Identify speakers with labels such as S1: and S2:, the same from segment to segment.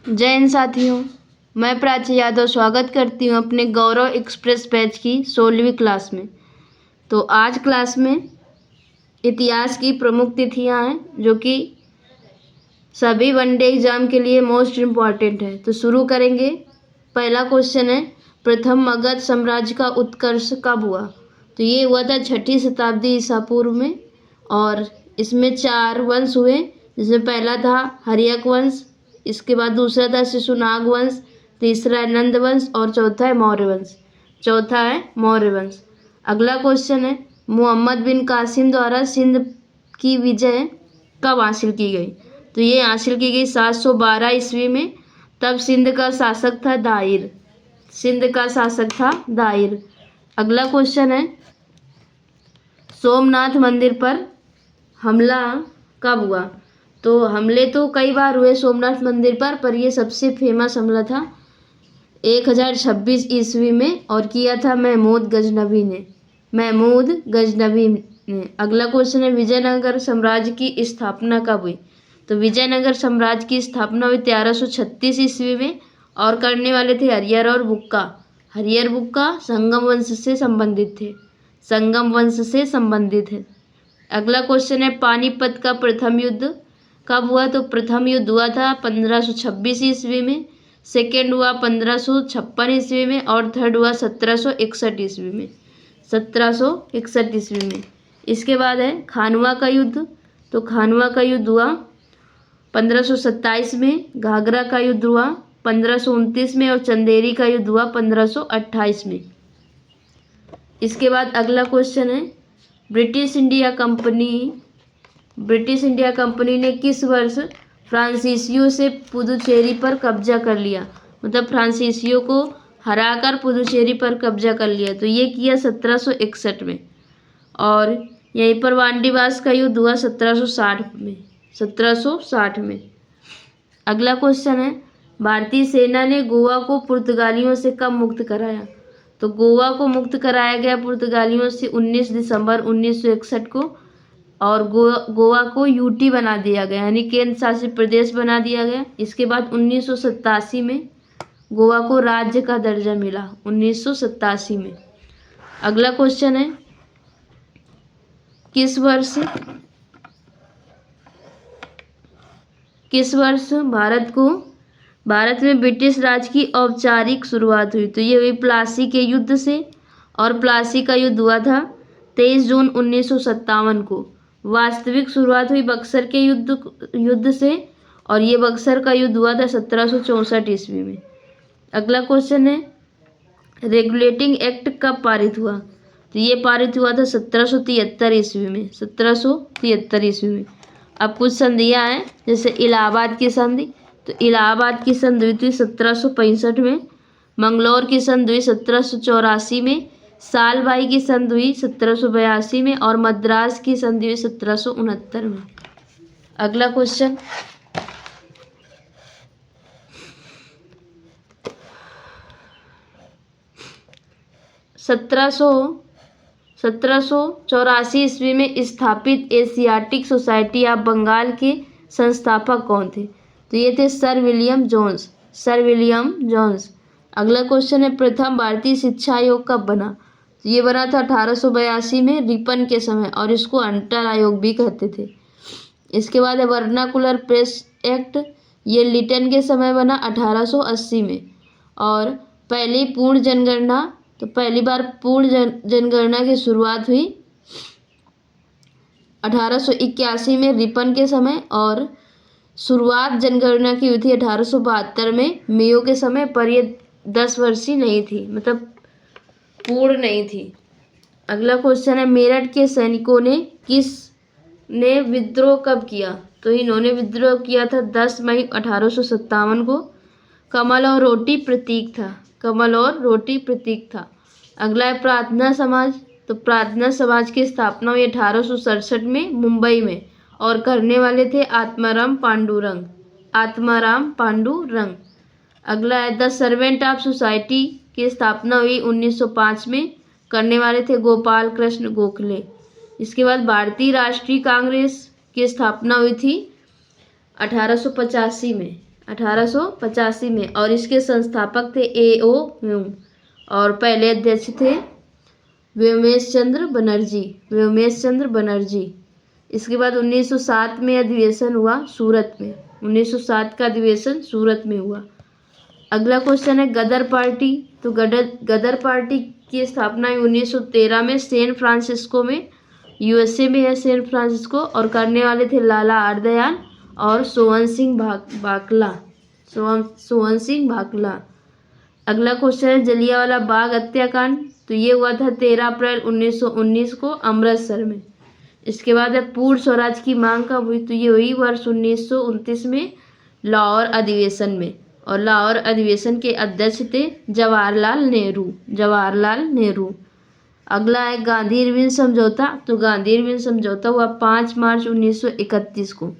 S1: जय हिंद साथियों, मैं प्राची यादव स्वागत करती हूँ अपने गौरव एक्सप्रेस बैच की 16वीं क्लास में। तो आज क्लास में इतिहास की प्रमुख तिथियाँ हैं जो कि सभी वनडे एग्जाम के लिए मोस्ट इम्पॉर्टेंट है। तो शुरू करेंगे। पहला क्वेश्चन है, प्रथम मगध साम्राज्य का उत्कर्ष कब हुआ? तो ये हुआ था 6ठी शताब्दी ईसा पूर्व में और इसमें 4 वंश हुए, जिसमें पहला था हर्यक वंश, इसके बाद दूसरा था शिशुनाग वंश, तीसरा है नंद वंश और चौथा है मौर्य वंश। अगला क्वेश्चन है, मोहम्मद बिन कासिम द्वारा सिंध की विजय कब हासिल की गई? तो ये हासिल की गई 712 ईस्वी में। तब सिंध का शासक था दाहिर। अगला क्वेश्चन है, सोमनाथ मंदिर पर हमला कब हुआ? तो हमले तो कई बार हुए सोमनाथ मंदिर पर ये सबसे फेमस हमला था 1026 ईस्वी में और किया था महमूद गजनवी ने। अगला क्वेश्चन है, विजयनगर साम्राज्य की स्थापना कब हुई? तो विजयनगर साम्राज्य की स्थापना हुई 1336 ईस्वी में और करने वाले थे हरिहर और बुक्का संगम वंश से संबंधित है। अगला क्वेश्चन है, पानीपत का प्रथम युद्ध कब हुआ? तो प्रथम युद्ध हुआ था 1526 ईस्वी में, सेकेंड हुआ 1556 ईस्वी में और थर्ड हुआ 1761 ईस्वी में। इसके बाद है खानवा का युद्ध। तो खानवा का युद्ध हुआ 1527 में, घाघरा का युद्ध हुआ 1529 में और चंदेरी का युद्ध हुआ 1528 में। इसके बाद अगला क्वेश्चन है, ब्रिटिश इंडिया कंपनी ने किस वर्ष फ्रांसीसियों से पुदुचेरी पर कब्जा कर लिया? मतलब फ्रांसीसियों को हराकर पुदुचेरी पर कब्जा कर लिया। तो ये किया 1761 में और यहीं पर वांडीवास का युद्ध हुआ 1760 में। अगला क्वेश्चन है, भारतीय सेना ने गोवा को पुर्तगालियों से कब मुक्त कराया? तो गोवा को मुक्त कराया गया पुर्तगालियों से 19 दिसंबर 1961 को और गोवा को यूटी बना दिया गया, यानी केंद्र शासित प्रदेश बना दिया गया। इसके बाद 1987 में गोवा को राज्य का दर्जा मिला, 1987 में। अगला क्वेश्चन है, किस वर्ष भारत में ब्रिटिश राज की औपचारिक शुरुआत हुई? तो ये हुई प्लासी के युद्ध से और प्लासी का युद्ध हुआ था 23 जून 1957 को। वास्तविक शुरुआत हुई बक्सर के युद्ध से और ये बक्सर का युद्ध हुआ था 1764 ईस्वी में। अगला क्वेश्चन है, रेगुलेटिंग एक्ट कब पारित हुआ? तो ये पारित हुआ था 1773 ईस्वी में। अब कुछ संधियां हैं, जैसे इलाहाबाद की संधि। तो इलाहाबाद की संधि हुई थी 1765 में, मंगलौर की संधि हुई 1784 में, सालबाई की संधि हुई 1782 में और मद्रास की संधि हुई 1769 में। अगला क्वेश्चन, सत्रह सौ चौरासी ईस्वी में स्थापित एशियाटिक सोसाइटी ऑफ बंगाल के संस्थापक कौन थे? तो ये थे सर विलियम जॉन्स। अगला क्वेश्चन है, प्रथम भारतीय शिक्षा आयोग कब बना? तो ये बना था 1882 में रिपन के समय और इसको हंटर आयोग भी कहते थे। इसके बाद है वर्नाकुलर प्रेस एक्ट, ये लिटन के समय बना 1880 में और पहली बार पूर्ण जनगणना की शुरुआत हुई 1881 में रिपन के समय और शुरुआत जनगणना की हुई थी 1872 में मेयो के समय, पर ये 10 वर्षीय नहीं थी, मतलब पूर्ण नहीं थी। अगला क्वेश्चन है, मेरठ के सैनिकों ने विद्रोह कब किया? तो इन्होंने विद्रोह किया था 10 मई 1857 को। कमल और रोटी प्रतीक था। अगला है प्रार्थना समाज। तो प्रार्थना समाज की स्थापना हुई 1867 में मुंबई में और करने वाले थे आत्माराम पांडुरंग। अगला है द सर्वेंट ऑफ सोसाइटी की स्थापना हुई 1905 में, करने वाले थे गोपाल कृष्ण गोखले। इसके बाद भारतीय राष्ट्रीय कांग्रेस की स्थापना हुई थी 1885 में। 1885 में। और इसके संस्थापक थे A.O. ह्यूम और पहले अध्यक्ष थे व्योमेश चंद्र बनर्जी। इसके बाद 1907 में अधिवेशन हुआ सूरत में। 1907 का अधिवेशन सूरत में हुआ। अगला क्वेश्चन है गदर पार्टी। तो गदर पार्टी की स्थापना 1913 में सैन फ्रांसिस्को में, USA में है सैन फ्रांसिस्को, और करने वाले थे लाला हरदयाल और सोवन सिंह भाकला। अगला क्वेश्चन है जलियांवाला बाग हत्याकांड। तो ये हुआ था 13 अप्रैल 1919 को अमृतसर में। इसके बाद है पूर्ण स्वराज की मांग कब हुई। तो ये हुई वर्ष 1929 में लाहौर अधिवेशन में। और लाहौर अधिवेशन के अध्यक्ष थे जवाहरलाल नेहरू। अगला है गांधी इरविन समझौता। तो गांधी इरविन समझौता हुआ 5 मार्च 1931 को।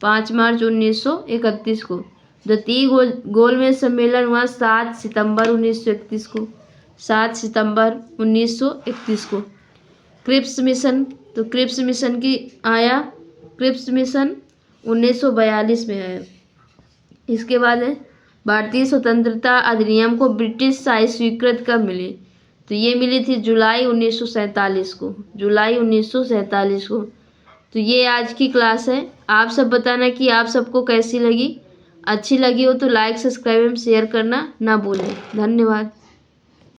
S1: 5 मार्च 1931 को। द्वितीय गोलमेज सम्मेलन हुआ 7 सितंबर 1931 को। 7 सितंबर 1931 को। Cripps mission. तो क्रिप्स मिशन 1942 में आया। इसके बाद है भारतीय स्वतंत्रता अधिनियम को ब्रिटिश शाही स्वीकृति कब मिली। तो ये मिली थी जुलाई 1947 को। तो ये आज की क्लास है। आप सब बताना कि आप सबको कैसी लगी। अच्छी लगी हो तो लाइक, सब्सक्राइब एवं शेयर करना ना भूलें। धन्यवाद।